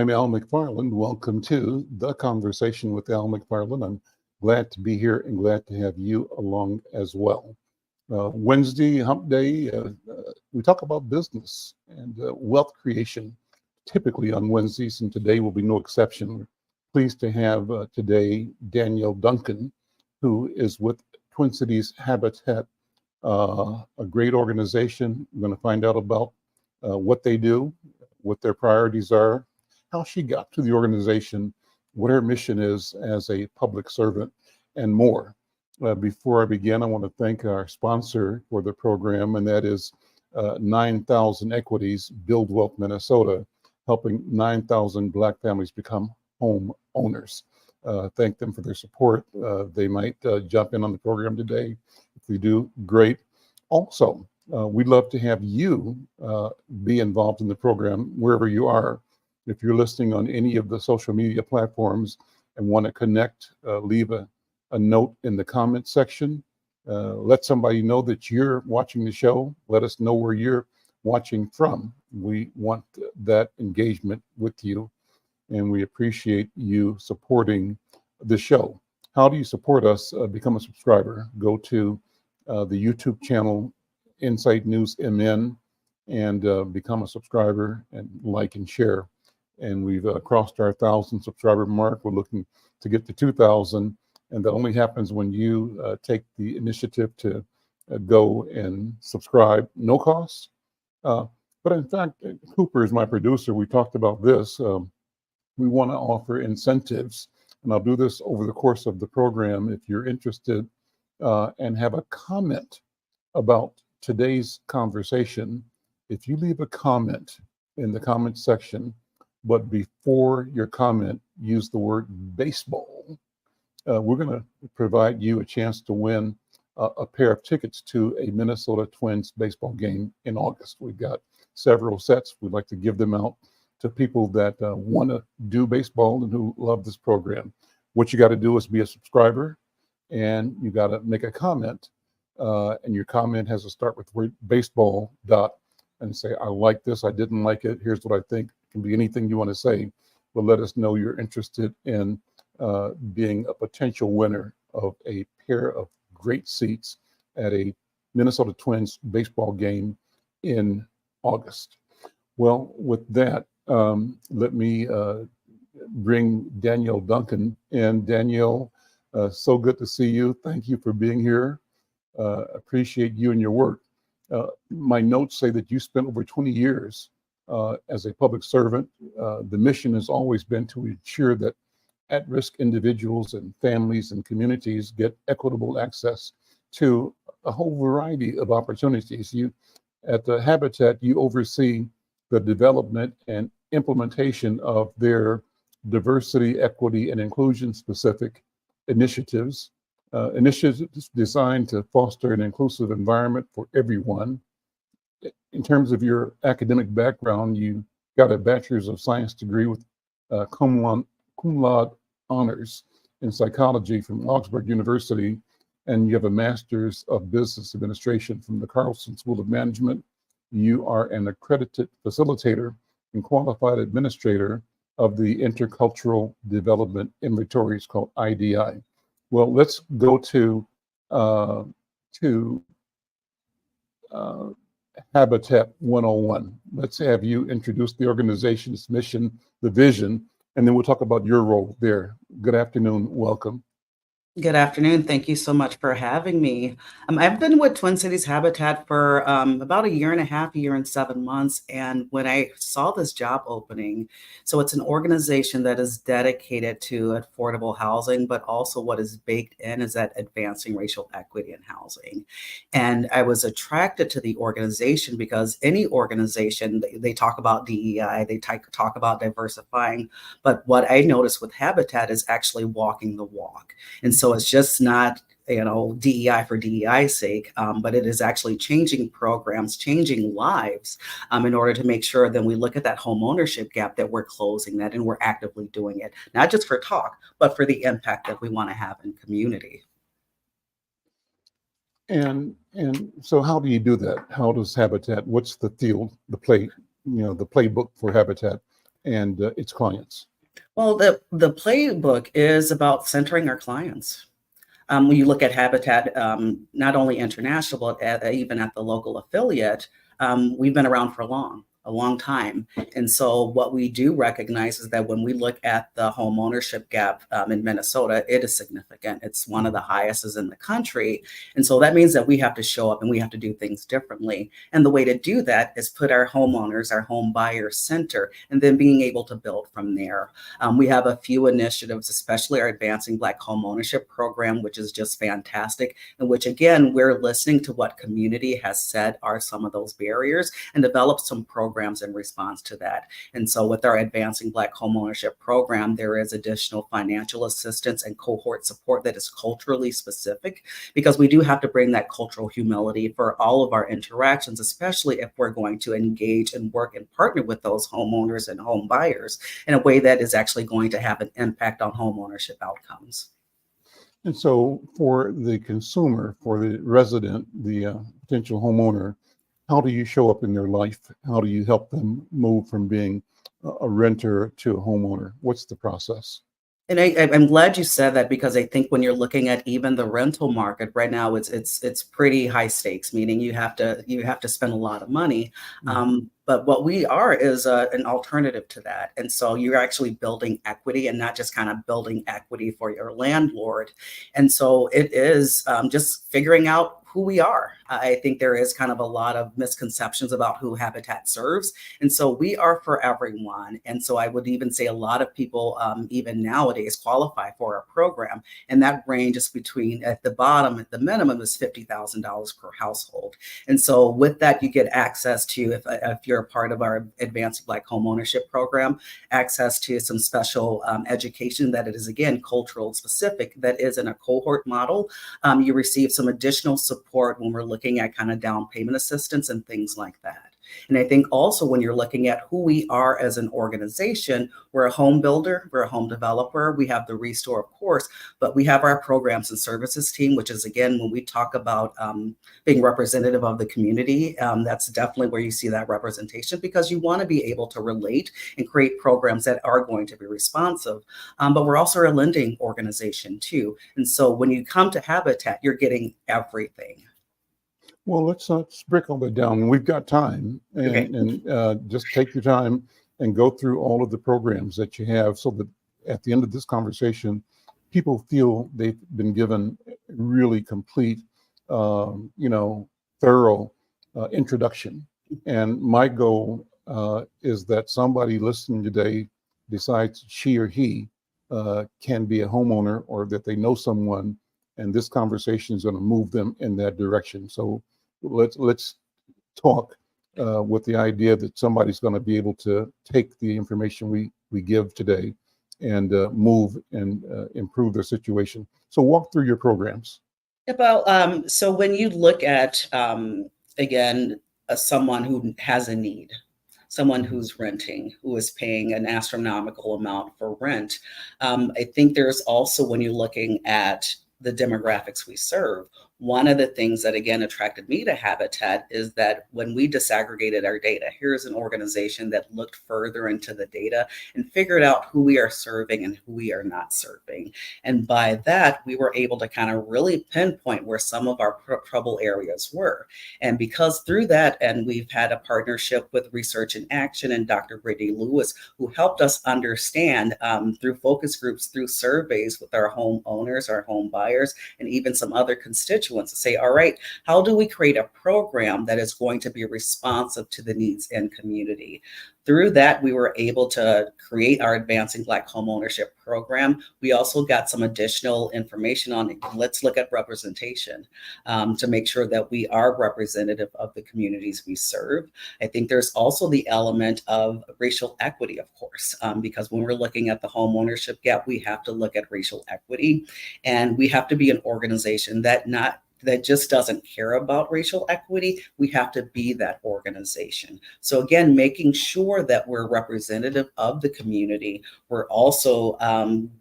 I'm Al McFarlane. Welcome to the Conversation with Al McFarlane. I'm glad to be here and glad to have you along as well. Wednesday, hump day, we talk about business and wealth creation typically on Wednesdays, and today will be no exception. We're pleased to have today Danielle Duncan, who is with Twin Cities Habitat, a great organization. We're going to find out about what they do, what their priorities are, how she got to the organization, what her mission is as a public servant, and more. Before I begin, I want to thank our sponsor for the program, and that is 9,000 Equities, Build Wealth Minnesota, helping 9,000 Black families become home owners. Thank them for their support. They might jump in on the program today. If we do, great. Also, we'd love to have you be involved in the program wherever you are. If you're listening on any of the social media platforms and want to connect, leave a note in the comment section. Let somebody know that you're watching the show. Let us know where you're watching from. We want that engagement with you, and we appreciate you supporting the show. How do you support us? Become a subscriber. Go to the YouTube channel, Insight News MN, and become a subscriber and like and share. And we've crossed our 1,000 subscriber mark. We're looking to get to 2,000, and that only happens when you take the initiative to go and subscribe, no cost. But in fact, Cooper is my producer. We talked about this. We want to offer incentives, and I'll do this over the course of the program. If you're interested and have a comment about today's conversation, if you leave a comment in the comment section, but before your comment, use the word baseball, we're going to provide you a chance to win a pair of tickets to a Minnesota Twins baseball game in August. We've got several sets. We'd like to give them out to people that want to do baseball and who love this program. What you got to do is be a subscriber, and you got to make a comment, and your comment has to start with word baseball and say, I like this, I didn't like it, here's what I think. It can be anything you want to say, but let us know you're interested in being a potential winner of a pair of great seats at a Minnesota Twins baseball game in August. Well, with that, let me bring Danielle Duncan in. Danielle, so good to see you. Thank you for being here. Appreciate you and your work. My notes say that you spent over 20 years as a public servant. The mission has always been to ensure that at-risk individuals and families and communities get equitable access to a whole variety of opportunities. You, at the Habitat, you oversee the development and implementation of their diversity, equity, and inclusion-specific initiatives. Initiatives designed to foster an inclusive environment for everyone. In terms of your academic background, you got a Bachelor's of Science degree with cum laude honors in psychology from Augsburg University, and you have a Master's of Business Administration from the Carlson School of Management. You are an accredited facilitator and qualified administrator of the Intercultural Development Inventories called IDI. Well, let's go to Habitat 101. Let's have you introduce the organization's mission, the vision, and then we'll talk about your role there. Good afternoon. Welcome. Good afternoon. Thank you so much for having me. I've been with Twin Cities Habitat for about a year and a half, year and 7 months. And when I saw this job opening, so it's an organization that is dedicated to affordable housing, but also what is baked in is that advancing racial equity in housing. And I was attracted to the organization because any organization, they talk about DEI, they talk about diversifying. But what I noticed with Habitat is actually walking the walk. And so it's just not, DEI for DEI's sake, but it is actually changing programs, changing lives in order to make sure that we look at that home ownership gap, that we're closing that, and we're actively doing it, not just for talk, but for the impact that we want to have in community. And so how do you do that? How does Habitat, what's the field, the play, the playbook for Habitat and its clients? Well, the playbook is about centering our clients. When you look at Habitat, not only international, but even at the local affiliate, we've been around for a long time. And so what we do recognize is that when we look at the home ownership gap in Minnesota, it is significant. It's one of the highest in the country. And so that means that we have to show up and we have to do things differently. And the way to do that is put our homeowners, our home buyers center, and then being able to build from there. We have a few initiatives, especially our Advancing Black Home Ownership program, which is just fantastic, in which, again, we're listening to what community has said are some of those barriers and develop some programs in response to that. And so with our Advancing Black Home Ownership program, there is additional financial assistance and cohort support that is culturally specific, because we do have to bring that cultural humility for all of our interactions, especially if we're going to engage and work and partner with those homeowners and home buyers in a way that is actually going to have an impact on home ownership outcomes. And so for the consumer, for the resident, the potential homeowner, how do you show up in their life? How do you help them move from being a renter to a homeowner? What's the process? And I'm glad you said that, because I think when you're looking at even the rental market right now, it's pretty high stakes, meaning you have to spend a lot of money. But what we are is an alternative to that. And so you're actually building equity and not just kind of building equity for your landlord. And so it is just figuring out who we are. I think there is kind of a lot of misconceptions about who Habitat serves. And so we are for everyone. And so I would even say a lot of people, even nowadays, qualify for our program. And that ranges between, at the bottom, at the minimum is $50,000 per household. And so with that, you get access to, if you're a part of our Advanced Black Home Ownership program, access to some special education that it is, again, cultural specific, that is in a cohort model. You receive some additional support when we're looking at kind of down payment assistance and things like that. And I think also when you're looking at who we are as an organization, we're a home builder, we're a home developer, we have the Restore, of course, but we have our programs and services team, which is, again, when we talk about being representative of the community, that's definitely where you see that representation, because you want to be able to relate and create programs that are going to be responsive. But we're also a lending organization too. And so when you come to Habitat, you're getting everything. Well, let's break all that down. We've got time, and just take your time and go through all of the programs that you have, so that at the end of this conversation, people feel they've been given really complete, thorough introduction. And my goal is that somebody listening today decides she or he can be a homeowner, or that they know someone, and this conversation is going to move them in that direction. So let's talk with the idea that somebody's going to be able to take the information we give today and move and improve their situation. So walk through your programs. So when you look at, again, someone who has a need, someone who's renting, who is paying an astronomical amount for rent, I think there's also, when you're looking at the demographics we serve, one of the things that, again, attracted me to Habitat is that when we disaggregated our data, here's an organization that looked further into the data and figured out who we are serving and who we are not serving. And by that, we were able to kind of really pinpoint where some of our trouble areas were. And because through that, and we've had a partnership with Research in Action and Dr. Brittany Lewis, who helped us understand through focus groups, through surveys with our homeowners, our home buyers, and even some other constituents, to say, all right, how do we create a program that is going to be responsive to the needs in community? Through that, we were able to create our Advancing Black Home Ownership program. We also got some additional information on, let's look at representation to make sure that we are representative of the communities we serve. I think there's also the element of racial equity, of course, because when we're looking at the home ownership gap, we have to look at racial equity, and we have to be an organization that just doesn't care about racial equity. We have to be that organization. So again, making sure that we're representative of the community. We're also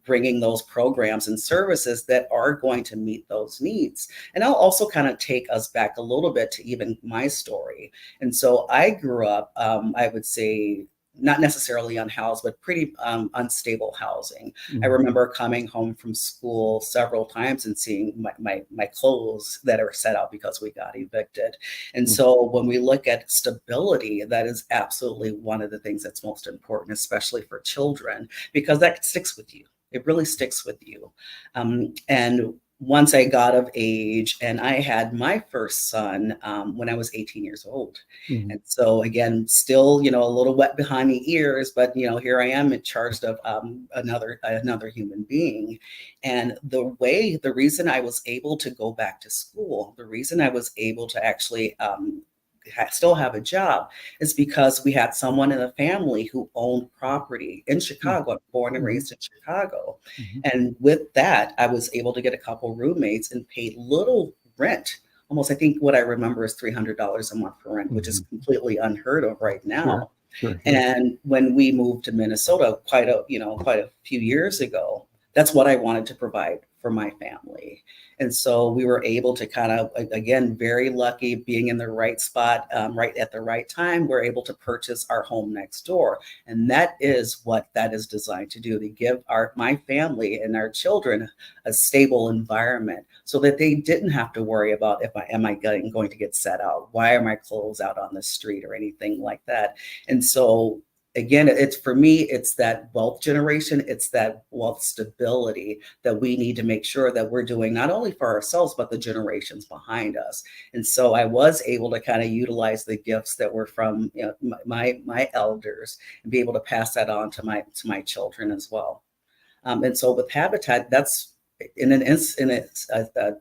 bringing those programs and services that are going to meet those needs. And I'll also kind of take us back a little bit to even my story. And so I grew up, I would say, not necessarily unhoused, but pretty unstable housing. I Mhm. remember coming home from school several times and seeing my clothes that are set out because we got evicted. And Mhm. so when we look at stability, that is absolutely one of the things that's most important, especially for children, because that sticks with you. It really sticks with you. And once I got of age, and I had my first son when I was 18 years old. Mhm. And so again, still, a little wet behind the ears, but here I am in charge of another human being. And the reason I was able to go back to school, the reason I was able to actually still have a job is because we had someone in the family who owned property in Chicago. I'm born and Mhm. raised in Chicago. Mhm. And with that, I was able to get a couple roommates and pay little rent. Almost, I think what I remember is $300 a month for rent, which is Mhm. completely unheard of right Sure, now. sure, sure. And when we moved to Minnesota quite a few years ago, that's what I wanted to provide for my family. And so we were able to kind of, again, very lucky being in the right spot, right at the right time, we're able to purchase our home next door. And that is what that is designed to do, to give my family and our children a stable environment so that they didn't have to worry about am I going to get set out? Why are my clothes out on the street or anything like that? And so again, it's for me, it's that wealth generation, it's that wealth stability that we need to make sure that we're doing not only for ourselves, but the generations behind us. And so I was able to kind of utilize the gifts that were from my elders and be able to pass that on to my children as well. And so with Habitat, that's in a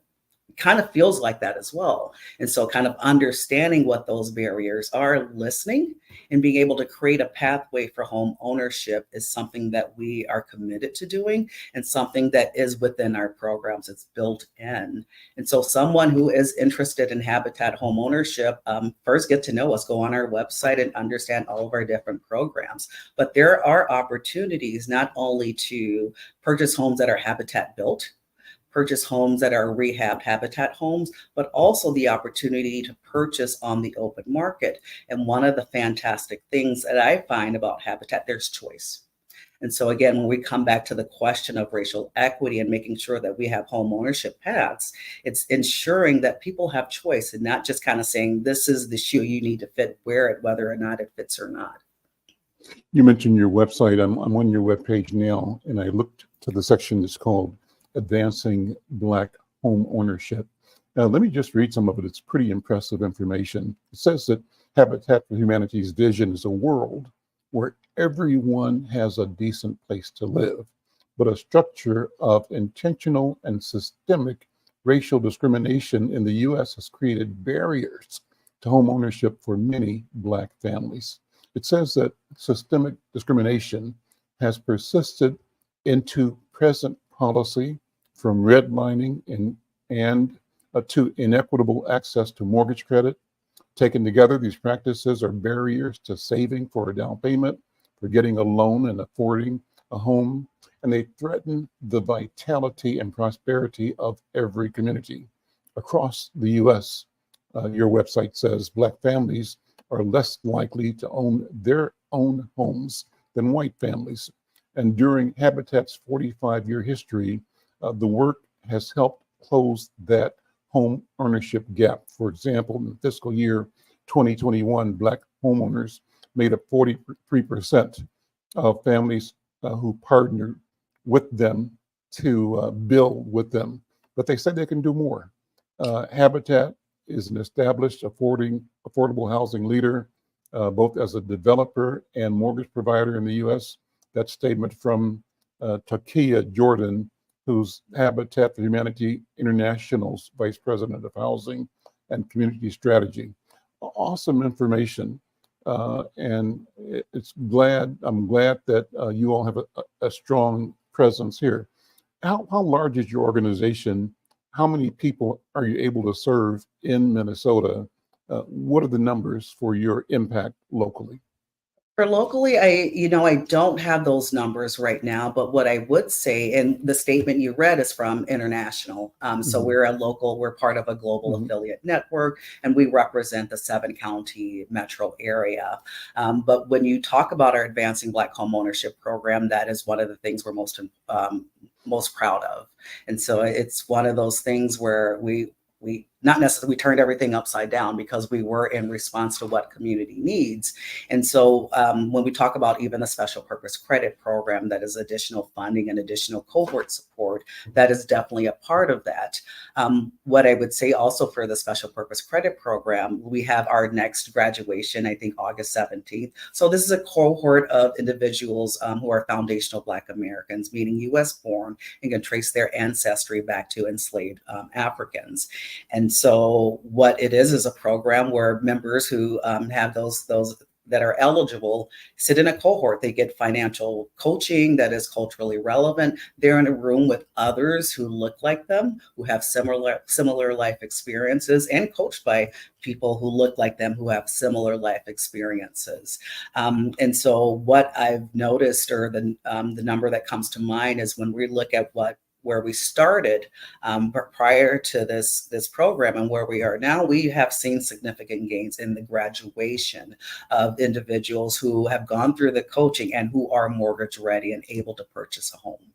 kind of feels like that as well. And so kind of understanding what those barriers are, listening and being able to create a pathway for home ownership is something that we are committed to doing and something that is within our programs. It's built in. And so someone who is interested in Habitat home ownership, first get to know us, go on our website and understand all of our different programs. But there are opportunities not only to purchase homes that are Habitat built, purchase homes that are rehab habitat homes, but also the opportunity to purchase on the open market. And one of the fantastic things that I find about Habitat, there's choice. And so again, when we come back to the question of racial equity and making sure that we have home ownership paths, it's ensuring that people have choice and not just kind of saying, this is the shoe you need to fit, wear it, whether or not it fits or not. You mentioned your website. I'm on your webpage now, and I looked to the section that's called Advancing Black Home Ownership. Let me just read some of it. It's pretty impressive information. It says that Habitat for Humanity's vision is a world where everyone has a decent place to live, but a structure of intentional and systemic racial discrimination in the U.S. has created barriers to home ownership for many Black families. It says that systemic discrimination has persisted into present policy, from redlining and to inequitable access to mortgage credit. Taken together, these practices are barriers to saving for a down payment, for getting a loan and affording a home, and they threaten the vitality and prosperity of every community. Across the U.S., your website says Black families are less likely to own their own homes than white families. And during Habitat's 45-year history, the work has helped close that home ownership gap. For example, in the fiscal year 2021, Black homeowners made up 43% of families who partnered with them to build with them. But they said they can do more. Habitat is an established affordable housing leader, both as a developer and mortgage provider in the U.S. That statement from Takia Jordan, who's Habitat for Humanity International's Vice President of Housing and Community Strategy. Awesome information. And I'm glad that you all have a strong presence here. How large is your organization? How many people are you able to serve in Minnesota? What are the numbers for your impact locally? For locally, I don't have those numbers right now, but what I would say, and the statement you read is from international. So we're part of a global affiliate network, and we represent the 7-county metro area. But when you talk about our Advancing Black Homeownership program, that is one of the things we're most proud of. And so it's one of those things where we not necessarily, we turned everything upside down because we were in response to what community needs. And so when we talk about even the special purpose credit program, that is additional funding and additional cohort support, that is definitely a part of that. What I would say also for the special purpose credit program, we have our next graduation, I think August 17th. So this is a cohort of individuals who are foundational Black Americans, meaning US born, and can trace their ancestry back to enslaved Africans. And so what it is a program where members who have those that are eligible sit in a cohort. They get financial coaching that is culturally relevant. They're in a room with others who look like them, who have similar life experiences, and coached by people who look like them, who have similar life experiences. And so what I've noticed, or the number that comes to mind, is when we look at where we started prior to this program and where we are now, we have seen significant gains in the graduation of individuals who have gone through the coaching and who are mortgage ready and able to purchase a home.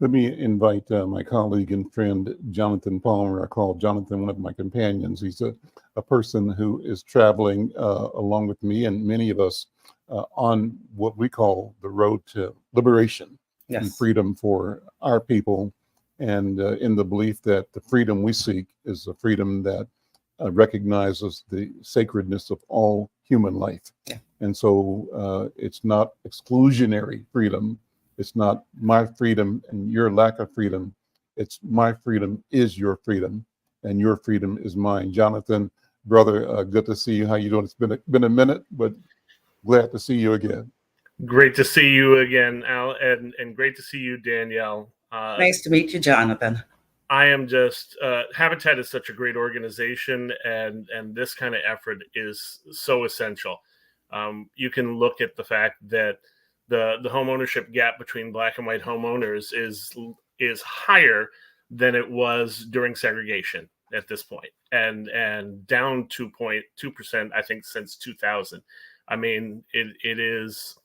Let me invite my colleague and friend, Jonathan Palmer. I call Jonathan one of my companions. He's a person who is traveling along with me and many of us on what we call the road to liberation. Yes. And freedom for our people, and in the belief that the freedom we seek is a freedom that recognizes the sacredness of all human life. Yeah. And so it's not exclusionary freedom. It's not my freedom and your lack of freedom. It's my freedom is your freedom, and your freedom is mine. Jonathan, brother, good to see you. How you doing? It's been a minute, but glad to see you again. Great to see you again, Al, and great to see you, Danielle. Nice to meet you, Jonathan. I am just, Habitat is such a great organization, and this kind of effort is so essential. You can look at the fact that the home ownership gap between Black and white homeowners is higher than it was during segregation at this point, and down 2.2%, I think, since 2000. I mean, it is.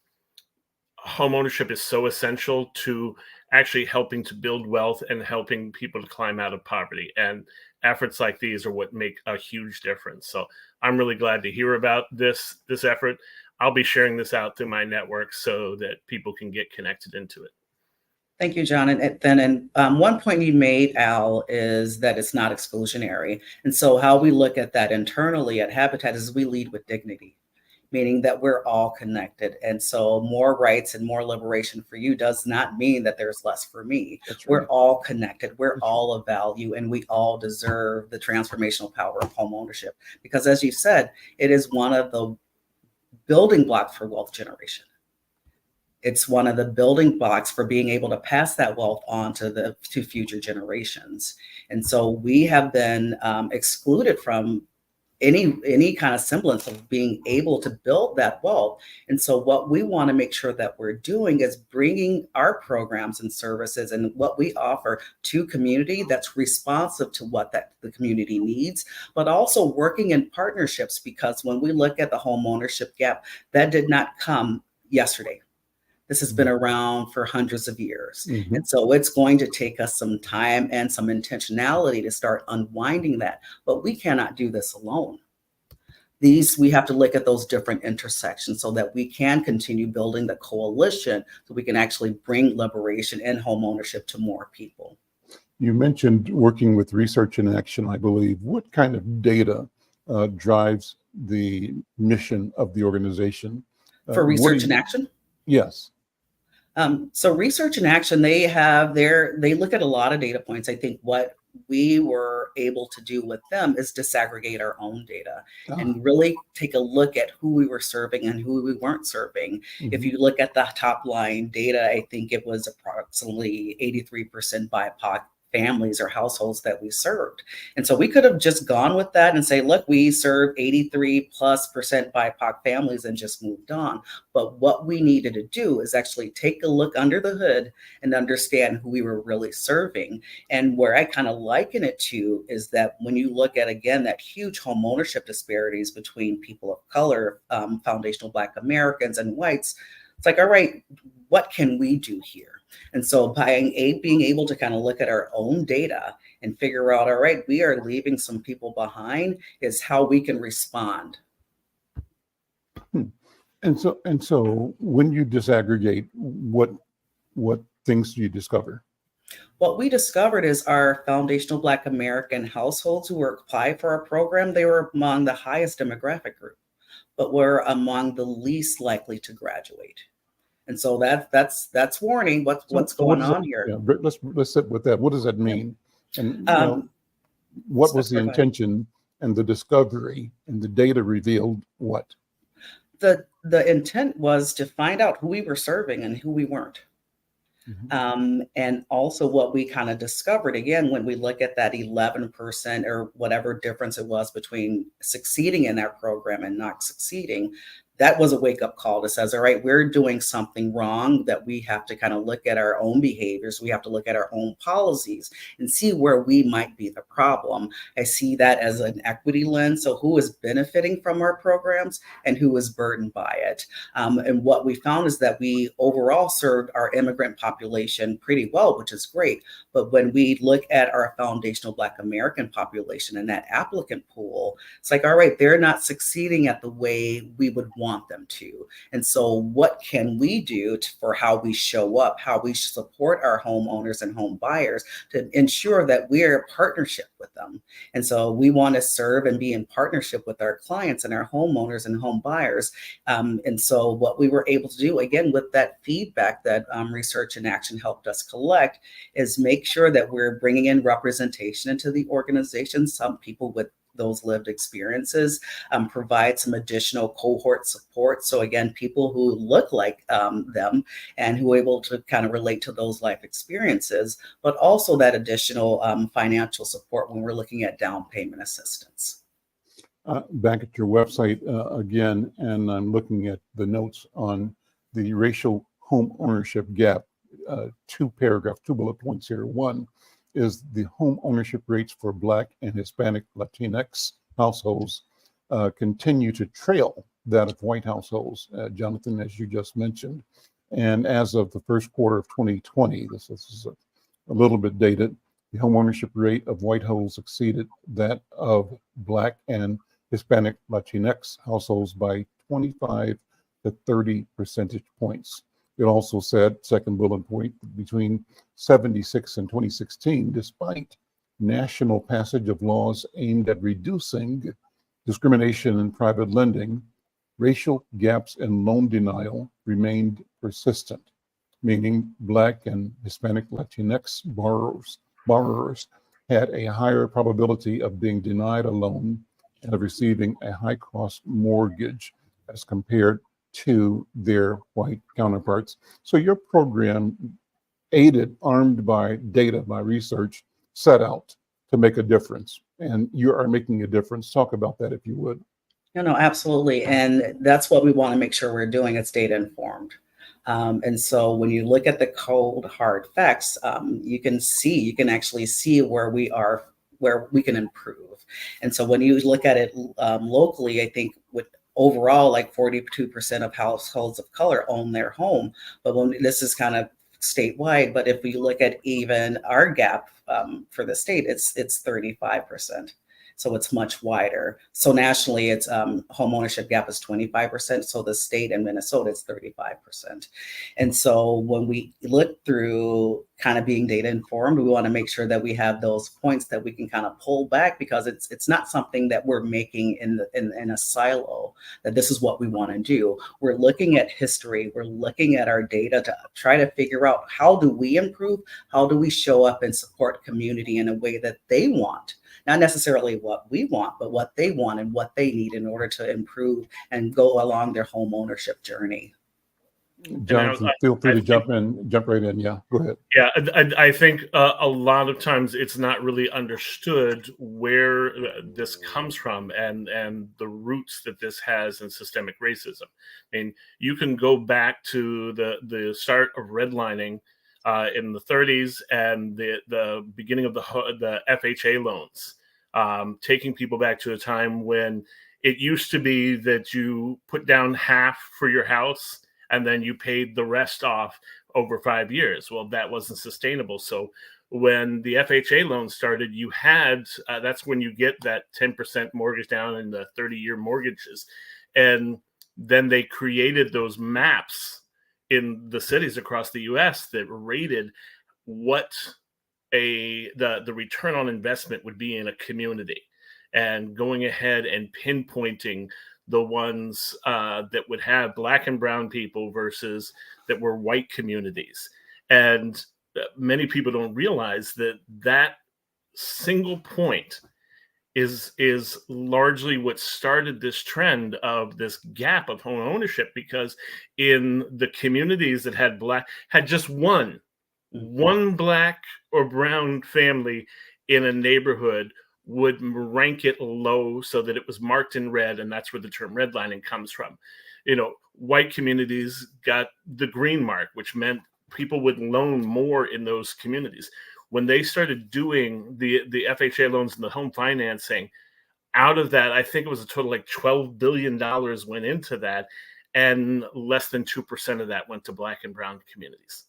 Home ownership is so essential to actually helping to build wealth and helping people to climb out of poverty. And efforts like these are what make a huge difference. So I'm really glad to hear about this effort. I'll be sharing this out through my network so that people can get connected into it. Thank you, John. And one point you made, Al, is that it's not exclusionary. And so how we look at that internally at Habitat is we lead with dignity, meaning that we're all connected. And so more rights and more liberation for you does not mean that there's less for me. Right. We're all connected. We're all of value, and we all deserve the transformational power of home ownership. Because as you said, it is one of the building blocks for wealth generation. It's one of the building blocks for being able to pass that wealth on to future generations. And so we have been excluded from any kind of semblance of being able to build that wealth. And so what we want to make sure that we're doing is bringing our programs and services and what we offer to community that's responsive to what the community needs, but also working in partnerships, because when we look at the home ownership gap, that did not come yesterday. This has been around for hundreds of years. Mm-hmm. And so it's going to take us some time and some intentionality to start unwinding that. But we cannot do this alone. We have to look at those different intersections so that we can continue building the coalition so we can actually bring liberation and home ownership to more people. You mentioned working with Research in Action, I believe. What kind of data drives the mission of the organization? For Research in Action? Yes. So Research in Action, they look at a lot of data points. I think what we were able to do with them is disaggregate our own data and really take a look at who we were serving and who we weren't serving. Mm-hmm. If you look at the top line data, I think it was approximately 83% BIPOC families or households that we served. And so we could have just gone with that and say, look, we serve 83+% BIPOC families and just moved on. But what we needed to do is actually take a look under the hood and understand who we were really serving. And where I kind of liken it to is that when you look at, again, that huge home ownership disparities between people of color, foundational Black Americans and whites, it's like, all right, what can we do here? And so by being able to kind of look at our own data and figure out, all right, we are leaving some people behind, is how we can respond. And so when you disaggregate, what things do you discover? What we discovered is our foundational Black American households who were applied for our program, they were among the highest demographic group, but were among the least likely to graduate. And so that's warning what's going on here. Yeah, let's sit with that. What does that mean? And what was the intention and the discovery, and the data revealed what? The intent was to find out who we were serving and who we weren't. And also what we kind of discovered, again, when we look at that 11% or whatever difference it was between succeeding in that program and not succeeding, that was a wake-up call that says, all right, we're doing something wrong, that we have to kind of look at our own behaviors. We have to look at our own policies and see where we might be the problem. I see that as an equity lens. So who is benefiting from our programs and who is burdened by it? And what we found is that we overall served our immigrant population pretty well, which is great. But when we look at our foundational Black American population and that applicant pool, it's like, all right, they're not succeeding at the way we would want them to. And so what can we do for how we show up, how we support our homeowners and home buyers to ensure that we're in partnership with them? And so we want to serve and be in partnership with our clients and our homeowners and home buyers. And so what we were able to do, again, with that feedback that Research in Action helped us collect, is make sure that we're bringing in representation into the organization, some people with those lived experiences, provide some additional cohort support. So again, people who look like them and who are able to kind of relate to those life experiences, but also that additional financial support when we're looking at down payment assistance. Back at your website again, and I'm looking at the notes on the racial home ownership gap. Two bullet points here. One is the home ownership rates for Black and Hispanic Latinx households continue to trail that of white households, Jonathan, as you just mentioned. And as of the first quarter of 2020, this is a little bit dated, the home ownership rate of white households exceeded that of Black and Hispanic Latinx households by 25 to 30 percentage points. It also said, second bullet point, between 76 and 2016, despite national passage of laws aimed at reducing discrimination in private lending, racial gaps in loan denial remained persistent, meaning Black and Hispanic Latinx borrowers had a higher probability of being denied a loan and of receiving a high-cost mortgage as compared to their white counterparts. So your program, aided, armed by data, by research, set out to make a difference. And you are making a difference. Talk about that, if you would. No, absolutely. And that's what we want to make sure we're doing. It's data informed. And so when you look at the cold, hard facts, you can actually see where we are, where we can improve. And so when you look at it locally, I think with overall, like 42% of households of color own their home. But when this is kind of statewide, but if we look at even our gap for the state, it's 35%. So it's much wider. So nationally, it's home ownership gap is 25%. So the state in Minnesota, it's 35%. And so when we look through kind of being data informed, we want to make sure that we have those points that we can kind of pull back, because it's not something that we're making in a silo, that this is what we want to do. We're looking at history. We're looking at our data to try to figure out, how do we improve? How do we show up and support community in a way that they want? Not necessarily what we want, but what they want and what they need in order to improve and go along their home ownership journey. Jonathan, feel free to jump right in. Yeah, go ahead. Yeah, I think a lot of times it's not really understood where this comes from and the roots that this has in systemic racism. I mean, you can go back to the start of redlining in the 30s and the beginning of the FHA loans, taking people back to a time when it used to be that you put down half for your house and then you paid the rest off over 5 years. Well, that wasn't sustainable. So when the FHA loan started, you had, that's when you get that 10% mortgage down in the 30-year mortgages. And then they created those maps in the cities across the US that rated what the return on investment would be in a community, and going ahead and pinpointing the ones that would have Black and brown people versus that were white communities. And many people don't realize that single point is largely what started this trend of this gap of home ownership, because in the communities that had just one Black or brown family in a neighborhood would rank it low so that it was marked in red, and that's where the term redlining comes from. White communities got the green mark, which meant people would loan more in those communities. When they started doing the FHA loans and the home financing, out of that, I think it was a total like $12 billion went into that, and less than 2% of that went to Black and brown communities.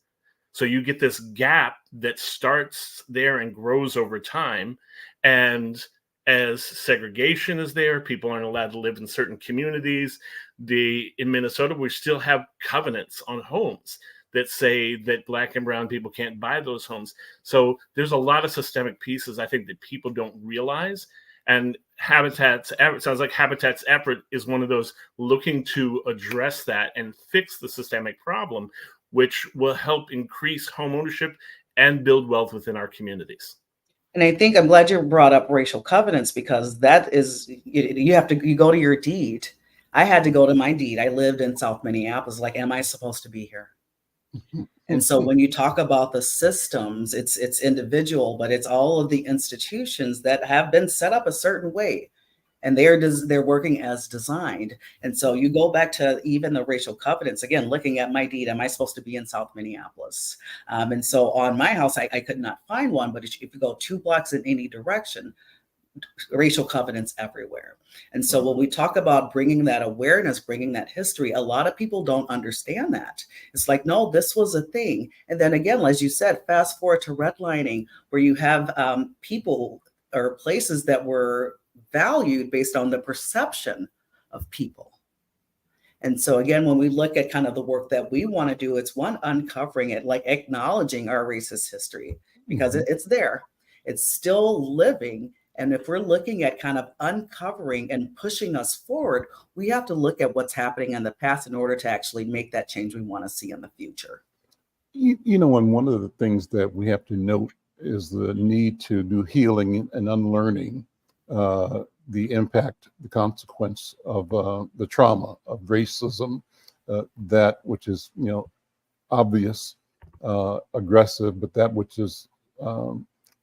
So you get this gap that starts there and grows over time. And as segregation is there, people aren't allowed to live in certain communities. In Minnesota, we still have covenants on homes that say that Black and brown people can't buy those homes. So there's a lot of systemic pieces, I think, that people don't realize. And it sounds like Habitat's effort is one of those looking to address that and fix the systemic problem, which will help increase home ownership and build wealth within our communities. And I think I'm glad you brought up racial covenants, because that is, you go to your deed. I had to go to my deed. I lived in South Minneapolis. Like, am I supposed to be here? And so when you talk about the systems, it's individual, but it's all of the institutions that have been set up a certain way, and they're working as designed. And so you go back to even the racial covenants, again, looking at my deed, am I supposed to be in South Minneapolis? And so on my house, I could not find one, but if you go 2 blocks in any direction, racial covenants everywhere. And so when we talk about bringing that awareness, bringing that history, a lot of people don't understand that. It's like, no, this was a thing. And then again, as you said, fast forward to redlining, where you have people or places that were valued based on the perception of people. And so again, when we look at kind of the work that we want to do, it's one, uncovering it, like acknowledging our racist history, because it's there, it's still living. And if we're looking at kind of uncovering and pushing us forward, we have to look at what's happening in the past in order to actually make that change we want to see in the future. And one of the things that we have to note is the need to do healing and unlearning, the impact, the consequence of the trauma of racism, that which is, obvious, aggressive, but that which is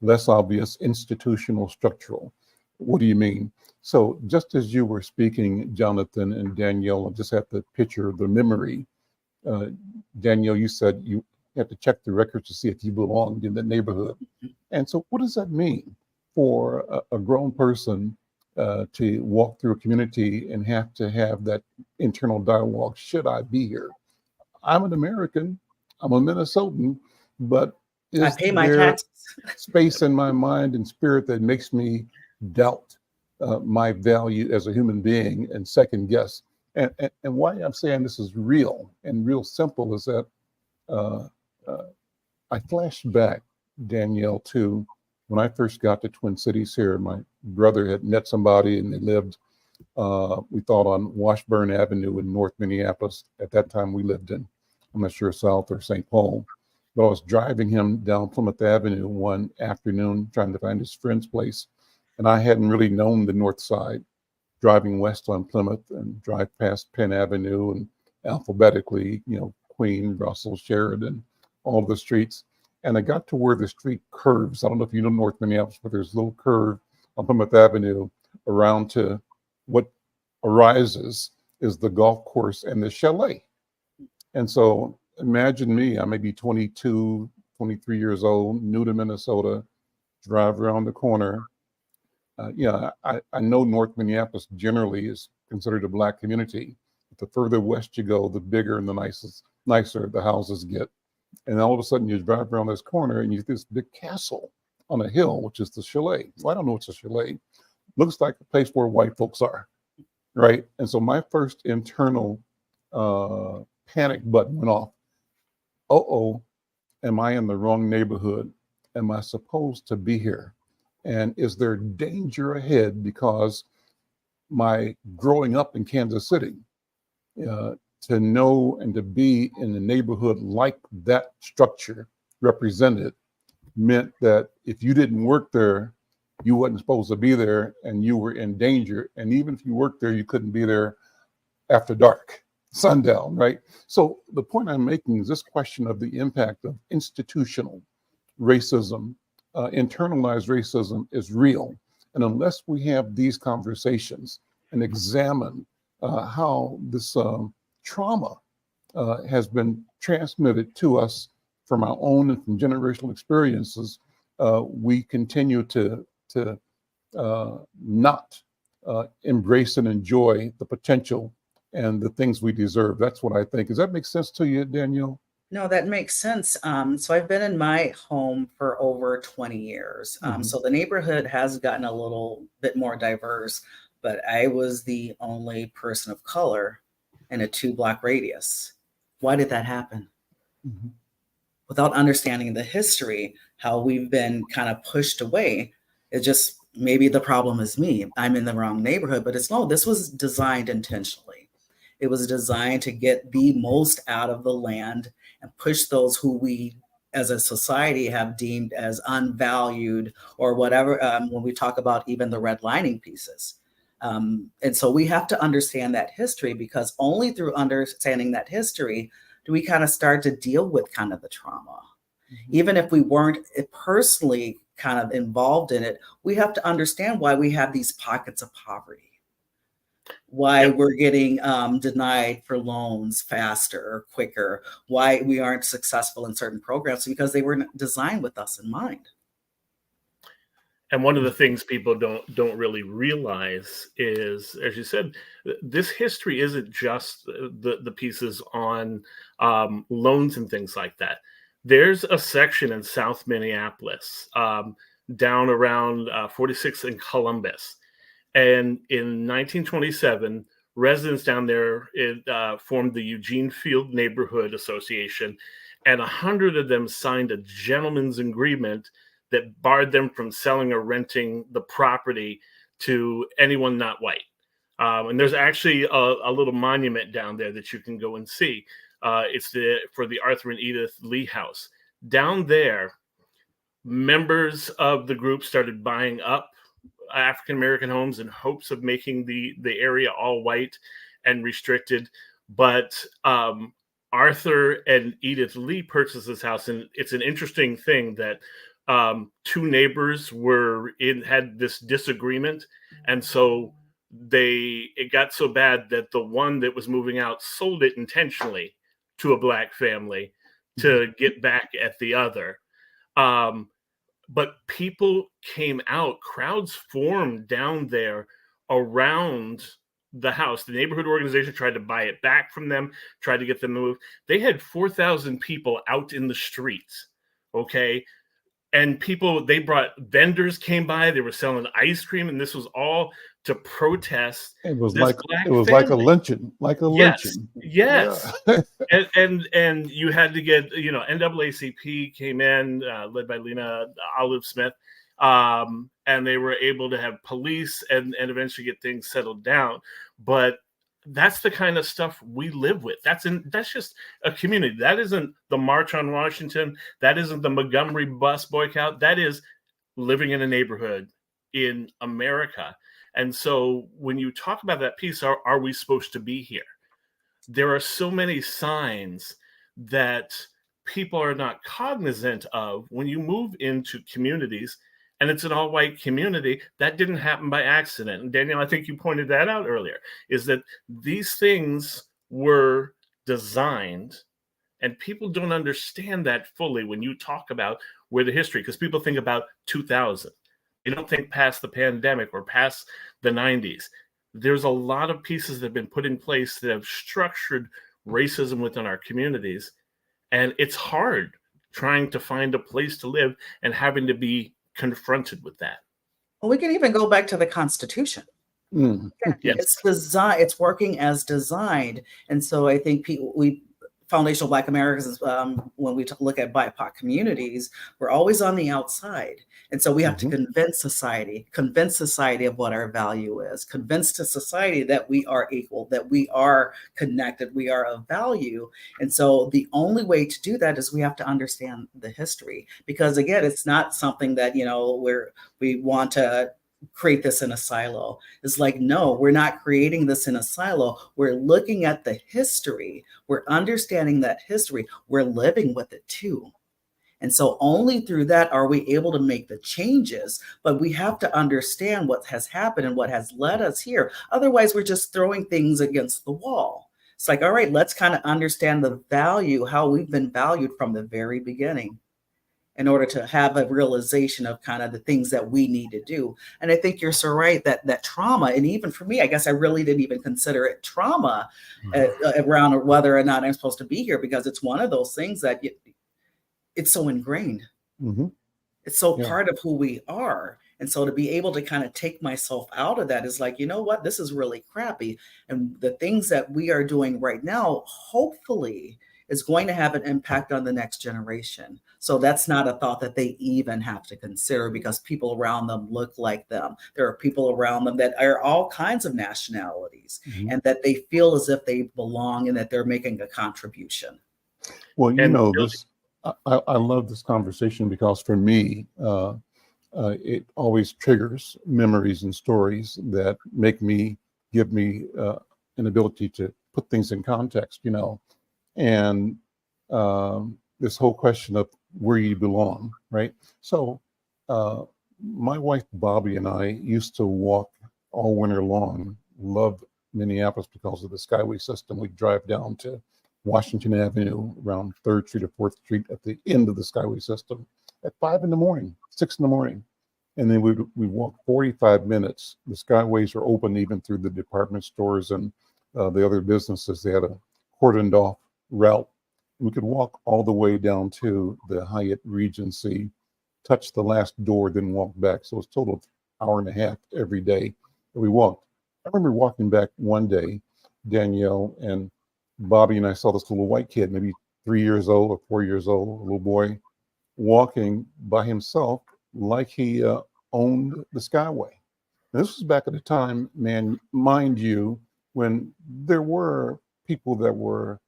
less obvious, institutional, structural. What do you mean? So just as you were speaking, Jonathan and Danielle, I just have to picture the memory. Danielle, you said you have to check the records to see if you belonged in the neighborhood. And so what does that mean for a grown person to walk through a community and have to have that internal dialogue? Should I be here? I'm an American, I'm a Minnesotan, but I pay my taxes. Space in my mind and spirit that makes me doubt my value as a human being and second guess. And why I'm saying this is real and real simple is that I flashed back, Danielle, to when I first got to Twin Cities here. My brother had met somebody and they lived, we thought, on Washburn Avenue in North Minneapolis. At that time we lived in, I'm not sure, South or St. Paul. But I was driving him down Plymouth Avenue one afternoon trying to find his friend's place. And I hadn't really known the north side, driving west on Plymouth and drive past Penn Avenue and alphabetically, Queen, Russell, Sheridan, all the streets. And I got to where the street curves. I don't know if you know North Minneapolis, but there's a little curve on Plymouth Avenue around to what arises is the golf course and the chalet. And so imagine me, I may be 22, 23 years old, new to Minnesota, drive around the corner. I know North Minneapolis generally is considered a Black community. But the further west you go, the bigger and the nicer the houses get. And all of a sudden you drive around this corner and you see this big castle on a hill, which is the chalet. Well, I don't know what's a chalet. Looks like a place where white folks are, right? And so my first internal panic button went off. Uh-oh, am I in the wrong neighborhood? Am I supposed to be here? And is there danger ahead? Because my growing up in Kansas City, to know and to be in a neighborhood like that structure represented meant that if you didn't work there, you wasn't supposed to be there and you were in danger. And even if you worked there, you couldn't be there after dark, sundown, right? So the point I'm making is this question of the impact of institutional racism, internalized racism is real. And unless we have these conversations and examine how this trauma has been transmitted to us from our own and from generational experiences, we continue to not embrace and enjoy the potential and the things we deserve. That's what I think. Does that make sense to you, Danielle? No, that makes sense. So I've been in my home for over 20 years. So the neighborhood has gotten a little bit more diverse, but I was the only person of color in a 2-block radius. Why did that happen? Without understanding the history, how we've been kind of pushed away, it just, maybe the problem is me. I'm in the wrong neighborhood, but this was designed intentionally. It was designed to get the most out of the land and push those who we as a society have deemed as unvalued or whatever, when we talk about even the redlining pieces. And so we have to understand that history, because only through understanding that history do we kind of start to deal with kind of the trauma. Even if we weren't personally kind of involved in it, we have to understand why we have these pockets of poverty, why we're getting denied for loans faster or quicker, why we aren't successful in certain programs, because they weren't designed with us in mind. And one of the things people don't really realize is, as you said, this history isn't just the pieces on loans and things like that. There's a section in South Minneapolis, down around 46th and Columbus. And in 1927, residents down there formed the Eugene Field Neighborhood Association, and 100 of them signed a gentleman's agreement that barred them from selling or renting the property to anyone not white. And there's actually a little monument down there that you can go and see. It's for the Arthur and Edith Lee House. Down there, members of the group started buying up African-American homes in hopes of making the area all white and restricted. But Arthur and Edith Lee purchased this house. And it's an interesting thing that two neighbors had this disagreement. And so it got so bad that the one that was moving out sold it intentionally to a Black family to get back at the other. But people came out, crowds formed down there around the house. The neighborhood organization tried to buy it back from them, tried to get them to move. They had 4,000 people out in the streets, okay? And they brought vendors came by, they were selling ice cream, and this was all to protest. It was like a lynching, lynching. Yes. Yeah. and you had to get, NAACP came in, led by Lena Olive Smith, and they were able to have police and eventually get things settled down. But that's the kind of stuff we live with. That's just a community. That isn't the March on Washington. That isn't the Montgomery bus boycott. That is living in a neighborhood in America. And so when you talk about that piece, are we supposed to be here? There are so many signs that people are not cognizant of when you move into communities and it's an all-white community. That didn't happen by accident. And Danielle, I think you pointed that out earlier, is that these things were designed, and people don't understand that fully when you talk about where the history, because people think about 2000. They don't think past the pandemic or past the 90s. There's a lot of pieces that have been put in place that have structured racism within our communities. And it's hard trying to find a place to live and having to be confronted with that. Well, we can even go back to the Constitution. Mm. Yes. It's designed, it's working as designed. And so I think Foundational Black Americans, when we look at BIPOC communities, we're always on the outside. And so we have to convince society of what our value is, convince to society that we are equal, that we are connected, we are of value. And so the only way to do that is we have to understand the history, because again, it's not something that, we want to create this in a silo. It's like, no, we're not creating this in a silo. We're looking at the history. We're understanding that history. We're living with it too. And so only through that are we able to make the changes, but we have to understand what has happened and what has led us here. Otherwise, we're just throwing things against the wall. It's like, all right, let's kind of understand the value, how we've been valued from the very beginning, in order to have a realization of kind of the things that we need to do. And I think you're so right that trauma, and even for me, I guess I really didn't even consider it trauma around whether or not I'm supposed to be here, because it's one of those things that it's so ingrained. It's so part of who we are. And so to be able to kind of take myself out of that is like, you know what, this is really crappy. And the things that we are doing right now, hopefully, is going to have an impact on the next generation. So that's not a thought that they even have to consider, because people around them look like them. There are people around them that are all kinds of nationalities, and that they feel as if they belong and that they're making a contribution. Well, I love this conversation, because for me, it always triggers memories and stories that give me an ability to put things in context, and this whole question of where you belong, right? So my wife, Bobby, and I used to walk all winter long, loved Minneapolis because of the Skyway system. We'd drive down to Washington Avenue around 3rd Street or 4th Street at the end of the Skyway system at 5 in the morning, 6 in the morning. And then we walk 45 minutes. The Skyways are open even through the department stores and the other businesses. They had a cordoned off route. We could walk all the way down to the Hyatt Regency, touch the last door, then walk back. So it's a total of an hour and a half every day that we walked. I remember walking back one day, Danielle and Bobby and I saw this little white kid, maybe 3 years old or 4 years old, a little boy, walking by himself like he owned the Skyway. And this was back at a time, man, mind you, when there were people that were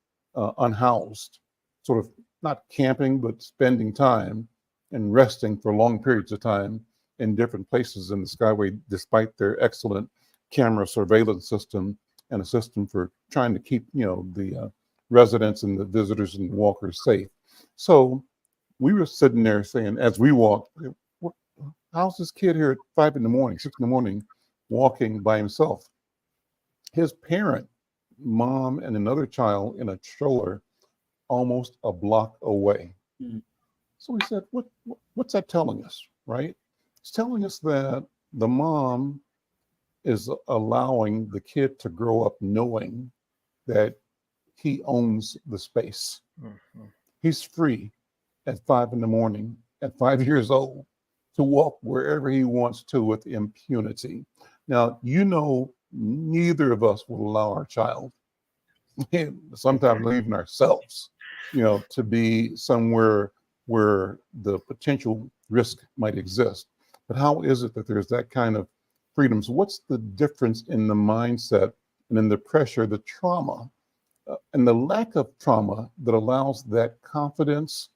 unhoused, sort of not camping, but spending time and resting for long periods of time in different places in the Skyway, despite their excellent camera surveillance system and a system for trying to keep, the residents and the visitors and walkers safe. So we were sitting there saying, as we walked, how's this kid here at 5 in the morning, 6 in the morning, walking by himself? His parent, mom, and another child in a stroller almost a block away. So we said, what's that telling us, right? It's telling us that the mom is allowing the kid to grow up knowing that he owns the space. He's free at 5 in the morning, at 5 years old, to walk wherever he wants to with impunity. Now, neither of us will allow our child, sometimes even ourselves, to be somewhere where the potential risk might exist. But how is it that there's that kind of freedom? So what's the difference in the mindset and in the pressure, the trauma, and the lack of trauma that allows that confidence